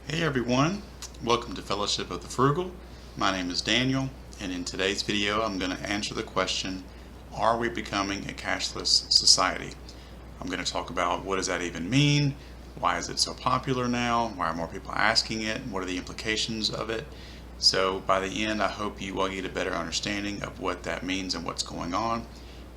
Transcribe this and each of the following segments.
Hey everyone, welcome to Fellowship of the Frugal. My name is Daniel, and in today's video I'm going to answer the question, are we becoming a cashless society? I'm going to talk about what does that even mean, why is it so popular now, why are more people asking it, what are the implications of it. So by the end I hope you will get a better understanding of what that means and what's going on.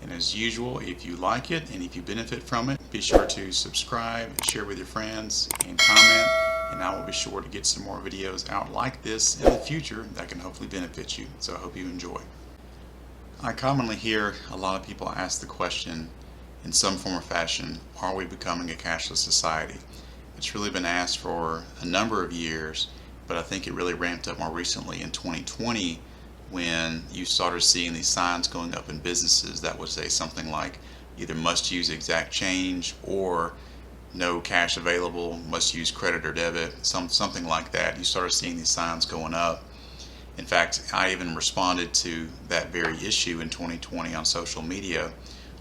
And as usual, if you like it and if you benefit from it, be sure to subscribe, share with your friends, and comment. And I will be sure to get some more videos out like this in the future that can hopefully benefit you. So I hope you enjoy. I commonly hear a lot of people ask the question in some form or fashion, are we becoming a cashless society? It's really been asked for a number of years, but I think it really ramped up more recently in 2020 when you started seeing these signs going up in businesses that would say something like either must use exact change or no cash available, must use credit or debit, something like that. You started seeing these signs going up. In fact, I even responded to that very issue in 2020 on social media,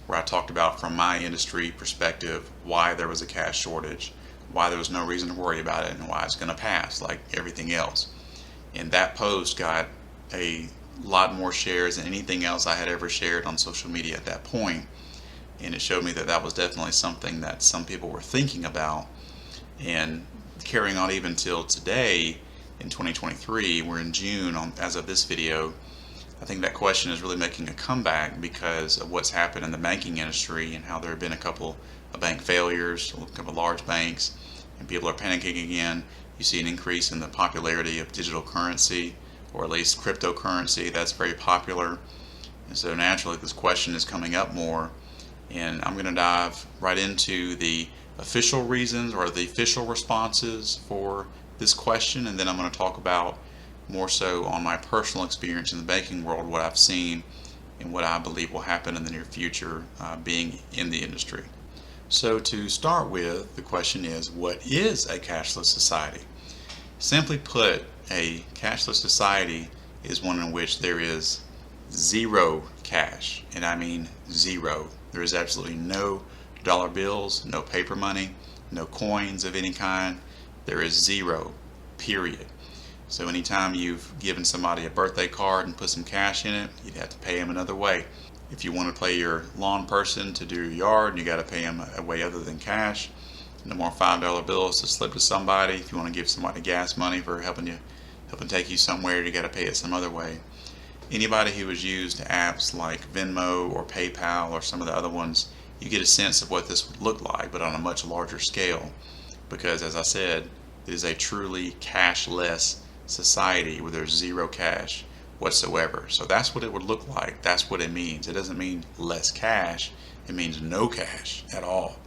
where I talked about from my industry perspective why there was a cash shortage, why there was no reason to worry about it, and why it's going to pass like everything else. And that post got a lot more shares than anything else I had ever shared on social media at that point. And it showed me that that was definitely something that some people were thinking about. And carrying on even till today in 2023, we're in June as of this video, I think that question is really making a comeback because of what's happened in the banking industry and how there have been a couple of bank failures, a couple of large banks, and people are panicking again. You see an increase in the popularity of digital currency, or at least cryptocurrency. That's very popular. And so naturally this question is coming up more. And I'm going to dive right into the official reasons or the official responses for this question, and then I'm going to talk about more so on my personal experience in the banking world, what I've seen and what I believe will happen in the near future being in the industry. So to start with, the question is, what is a cashless society? Simply put, a cashless society is one in which there is zero cash, and I mean zero. There is absolutely no dollar bills, no paper money, no coins of any kind. There is zero, period. So anytime you've given somebody a birthday card and put some cash in it, you'd have to pay them another way. If you want to pay your lawn person to do your yard, you got to pay them a way other than cash. No more $5 bills to slip to somebody. If you want to give somebody gas money for helping take you somewhere, you got to pay it some other way. Anybody who has used apps like Venmo or PayPal or some of the other ones, you get a sense of what this would look like, but on a much larger scale. Because as I said, it is a truly cashless society where there's zero cash whatsoever. So that's what it would look like. That's what it means. It doesn't mean less cash. It means no cash at all.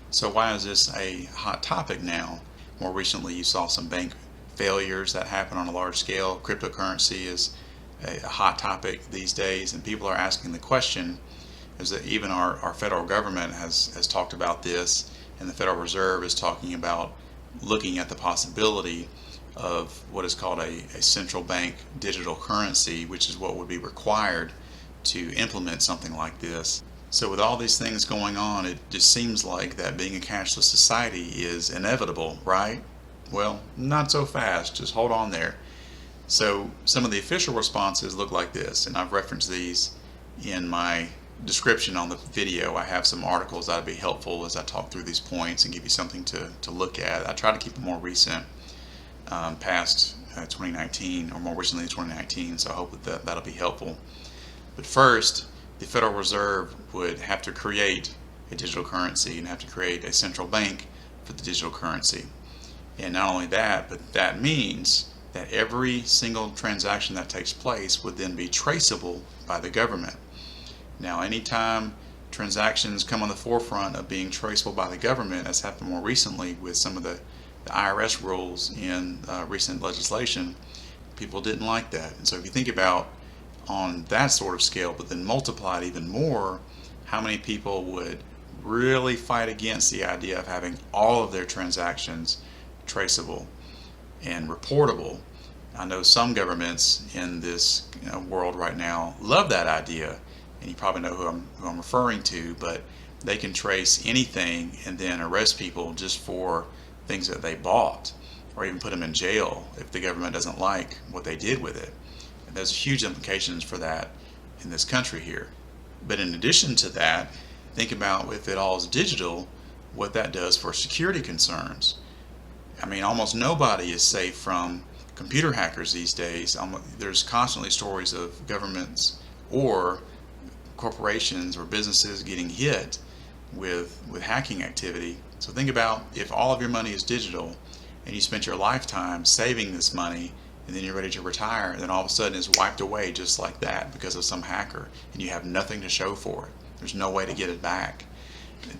So why is this a hot topic now? More recently, you saw some bank failures that happen on a large scale. Cryptocurrency is a hot topic these days, and people are asking the question, is that even our federal government has talked about this, and the Federal Reserve is talking about looking at the possibility of what is called a central bank digital currency, which is what would be required to implement something like this. So with all these things going on, it just seems like that being a cashless society is inevitable, right? Well, not so fast. Just hold on there. So some of the official responses look like this, and I've referenced these in my description on the video. I have some articles that would be helpful as I talk through these points and give you something to look at. I try to keep them more recent, past 2019 or more recently 2019, so I hope that'll be helpful. But first, the Federal Reserve would have to create a digital currency and have to create a central bank for the digital currency. And not only that, but that means that every single transaction that takes place would then be traceable by the government. Now, anytime transactions come on the forefront of being traceable by the government, as happened more recently with some of the IRS rules in recent legislation, people didn't like that. And so if you think about on that sort of scale, but then multiply it even more, how many people would really fight against the idea of having all of their transactions traceable and reportable? I know some governments in this world right now love that idea, and you probably know who I'm referring to, but they can trace anything and then arrest people just for things that they bought. or even put them in jail if the government doesn't like what they did with it. And there's huge implications for that in this country here. But in addition to that, think about if it all is digital, what that does for security concerns. I mean, almost nobody is safe from computer hackers these days. There's constantly stories of governments or corporations or businesses getting hit with hacking activity. So think about if all of your money is digital and you spent your lifetime saving this money, and then you're ready to retire, and then all of a sudden it's wiped away just like that because of some hacker, and you have nothing to show for it. There's no way to get it back.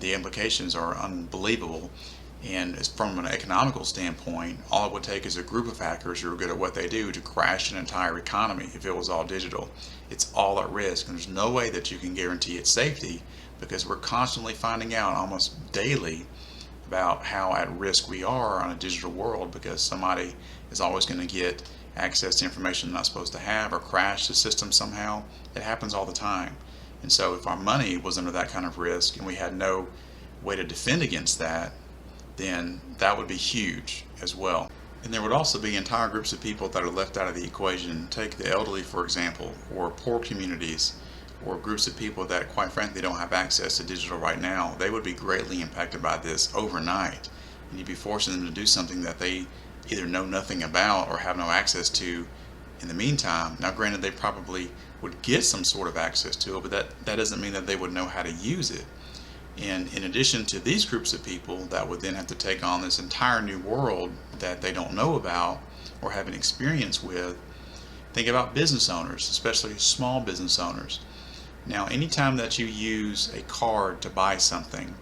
The implications are unbelievable. And from an economical standpoint, all it would take is a group of hackers who are good at what they do to crash an entire economy if it was all digital. It's all at risk, and there's no way that you can guarantee its safety, because we're constantly finding out almost daily about how at risk we are on a digital world, because somebody is always going to get access to information they're not supposed to have or crash the system somehow. It happens all the time. And so if our money was under that kind of risk and we had no way to defend against that, then that would be huge as well. And there would also be entire groups of people that are left out of the equation. Take the elderly, for example, or poor communities, or groups of people that quite frankly don't have access to digital right now. They would be greatly impacted by this overnight, and you'd be forcing them to do something that they either know nothing about or have no access to in the meantime. Now granted, they probably would get some sort of access to it, but that doesn't mean that they would know how to use it. And in addition to these groups of people that would then have to take on this entire new world that they don't know about or have an experience with, think about business owners, especially small business owners. Now, anytime that you use a card to buy something,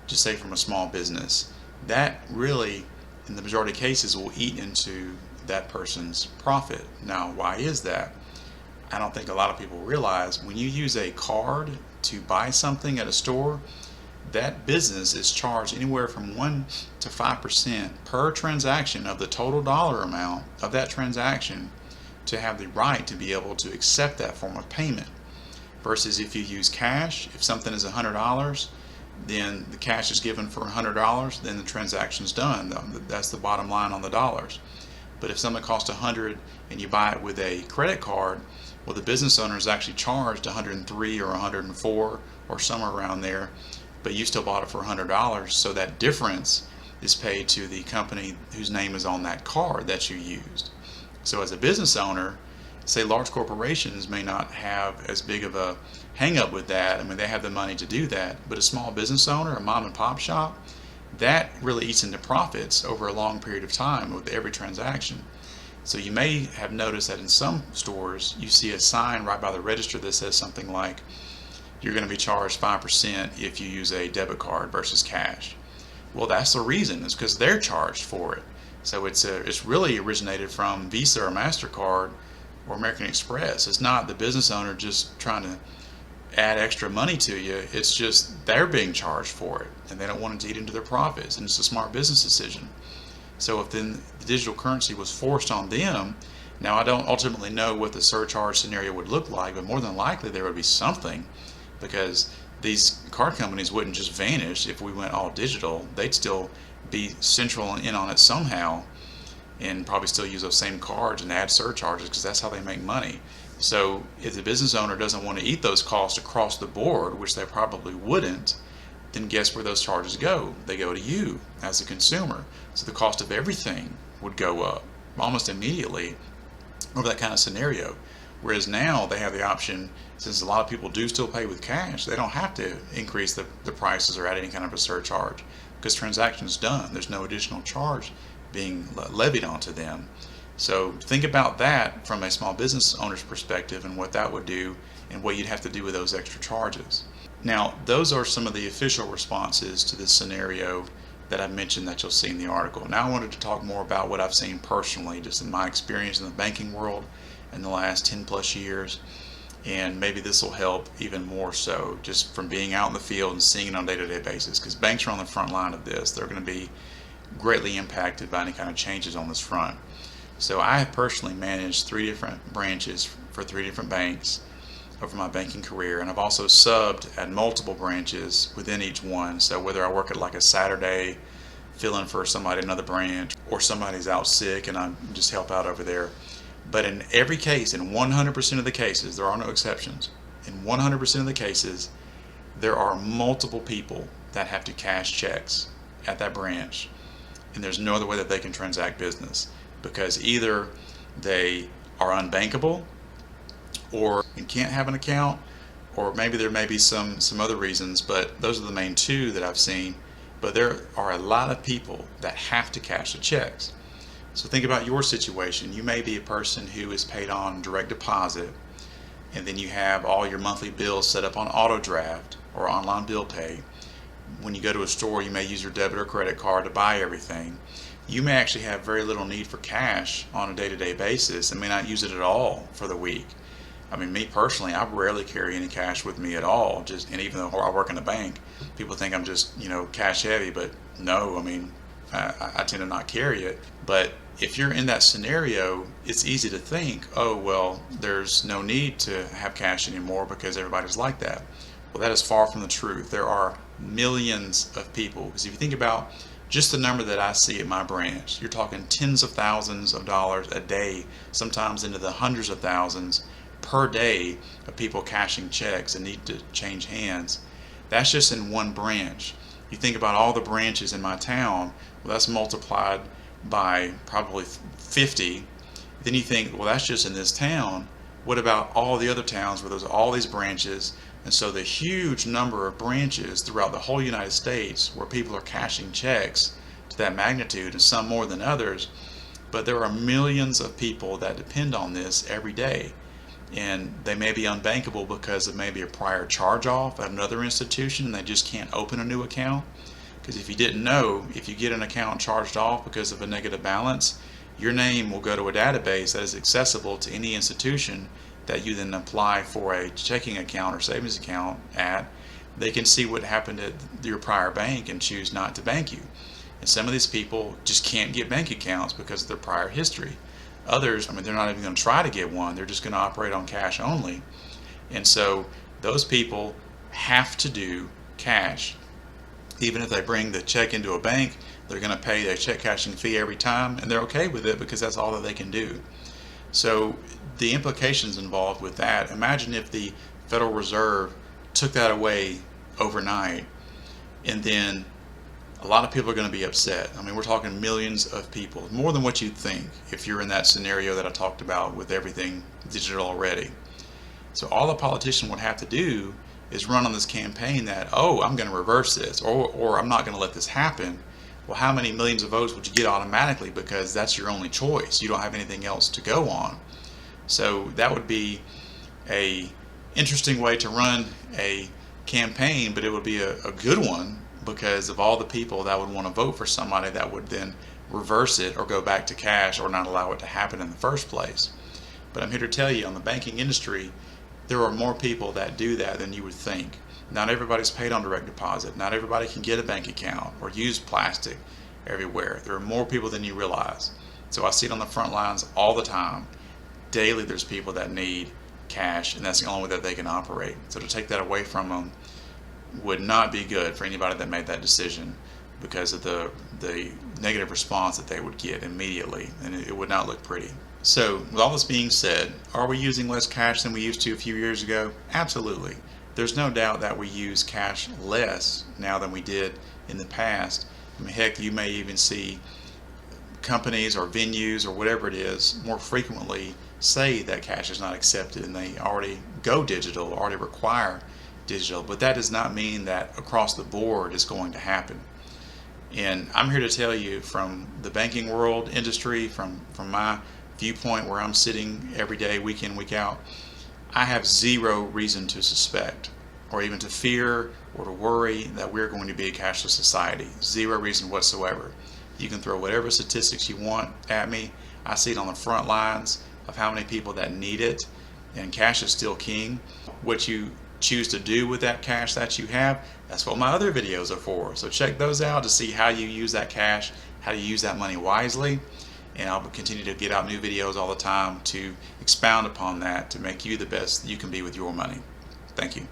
just say from a small business, that really, in the majority of cases, will eat into that person's profit. Now, why is that? I don't think a lot of people realize when you use a card to buy something at a store, that business is charged anywhere from 1 to 5% per transaction of the total dollar amount of that transaction to have the right to be able to accept that form of payment. Versus if you use cash, if something is $100, then the cash is given for $100, then the transaction's done. That's the bottom line on the dollars. But if something costs $100 and you buy it with a credit card, well, the business owner is actually charged $103 or $104 or somewhere around there, but you still bought it for $100, so that difference is paid to the company whose name is on that card that you used. So as a business owner, say large corporations may not have as big of a hang up with that. I mean, they have the money to do that, but a small business owner, a mom and pop shop, that really eats into profits over a long period of time with every transaction. So you may have noticed that in some stores you see a sign right by the register that says something like, you're going to be charged 5% if you use a debit card versus cash. Well, that's the reason. It's because they're charged for it. So it's really originated from Visa or MasterCard or American Express. It's not the business owner just trying to add extra money to you. It's just they're being charged for it, and they don't want it to eat into their profits, and it's a smart business decision. So if then the digital currency was forced on them, now I don't ultimately know what the surcharge scenario would look like, but more than likely there would be something, because these card companies wouldn't just vanish if we went all digital. They'd still be central and in on it somehow, and probably still use those same cards and add surcharges, because that's how they make money. So if the business owner doesn't want to eat those costs across the board, which they probably wouldn't, then guess where those charges go? They go to you as a consumer. So the cost of everything would go up almost immediately over that kind of scenario. Whereas now they have the option, since a lot of people do still pay with cash, they don't have to increase the prices or add any kind of a surcharge, because transaction's done. There's no additional charge being levied onto them. So think about that from a small business owner's perspective and what that would do and what you'd have to do with those extra charges. Now, those are some of the official responses to this scenario that I mentioned that you'll see in the article. Now I wanted to talk more about what I've seen personally, just in my experience in the banking world in the last 10 plus years, and maybe this will help even more so just from being out in the field and seeing it on a day-to-day basis, because banks are on the front line of this. They're going to be greatly impacted by any kind of changes on this front. So I have personally managed 3 different branches for 3 different banks over my banking career, and I've also subbed at multiple branches within each one. So whether I work at like a Saturday fill in for somebody in another branch, or somebody's out sick and I just help out over there. But in every case, in 100% of the cases, there are no exceptions. In 100% of the cases, there are multiple people that have to cash checks at that branch, and there's no other way that they can transact business, because either they are unbankable, or can't have an account, or maybe there may be some other reasons, but those are the main two that I've seen. But there are a lot of people that have to cash the checks. So think about your situation. You may be a person who is paid on direct deposit, and then you have all your monthly bills set up on auto draft or online bill pay. When you go to a store, you may use your debit or credit card to buy everything. You may actually have very little need for cash on a day-to-day basis and may not use it at all for the week. I mean, me personally, I rarely carry any cash with me at all. And even though I work in the bank, people think I'm just, cash heavy, but no, I mean, I tend to not carry it. But if you're in that scenario, it's easy to think, oh, well, there's no need to have cash anymore because everybody's like that. Well, that is far from the truth. There are millions of people. Because if you think about just the number that I see at my branch, you're talking tens of thousands of dollars a day, sometimes into the hundreds of thousands per day of people cashing checks and need to change hands. That's just in one branch. You think about all the branches in my town, well, that's multiplied by probably 50. Then you think, well, that's just in this town. What about all the other towns where there's all these branches? And so the huge number of branches throughout the whole United States where people are cashing checks to that magnitude, and some more than others, but there are millions of people that depend on this every day. And they may be unbankable because of maybe a prior charge-off at another institution and they just can't open a new account. Because if you didn't know, if you get an account charged off because of a negative balance, your name will go to a database that is accessible to any institution that you then apply for a checking account or savings account at. They can see what happened at your prior bank and choose not to bank you. And some of these people just can't get bank accounts because of their prior history. Others, I mean, they're not even going to try to get one. They're just going to operate on cash only. And so those people have to do cash. Even if they bring the check into a bank, they're going to pay their check cashing fee every time, and they're okay with it because that's all that they can do. So the implications involved with that, imagine if the Federal Reserve took that away overnight, and then a lot of people are going to be upset. I mean, we're talking millions of people, more than what you'd think if you're in that scenario that I talked about with everything digital already. So all a politician would have to do is run on this campaign that, oh, I'm going to reverse this, or I'm not going to let this happen. Well, how many millions of votes would you get automatically, because that's your only choice? You don't have anything else to go on. So that would be a interesting way to run a campaign, but it would be a good one, because of all the people that would want to vote for somebody that would then reverse it or go back to cash or not allow it to happen in the first place. But I'm here to tell you, on the banking industry, there are more people that do that than you would think. Not everybody's paid on direct deposit. Not everybody can get a bank account or use plastic everywhere. There are more people than you realize. So I see it on the front lines all the time. Daily there's people that need cash, and that's the only way that they can operate. So to take that away from them would not be good for anybody that made that decision, because of the negative response that they would get immediately, and it would not look pretty. So with all this being said, are we using less cash than we used to a few years ago? Absolutely. There's no doubt that we use cash less now than we did in the past. I mean, heck, you may even see companies or venues or whatever it is more frequently say that cash is not accepted, and they already go digital, already require digital. But that does not mean that across the board is going to happen. And I'm here to tell you, from the banking world industry, from my viewpoint where I'm sitting every day, week in, week out, I have zero reason to suspect or even to fear or to worry that we're going to be a cashless society. Zero reason whatsoever. You can throw whatever statistics you want at me. I see it on the front lines of how many people that need it, and cash is still king. What you choose to do with that cash that you have, that's what my other videos are for. So check those out to see how you use that cash, how you use that money wisely. And I'll continue to get out new videos all the time to expound upon that, to make you the best you can be with your money. Thank you.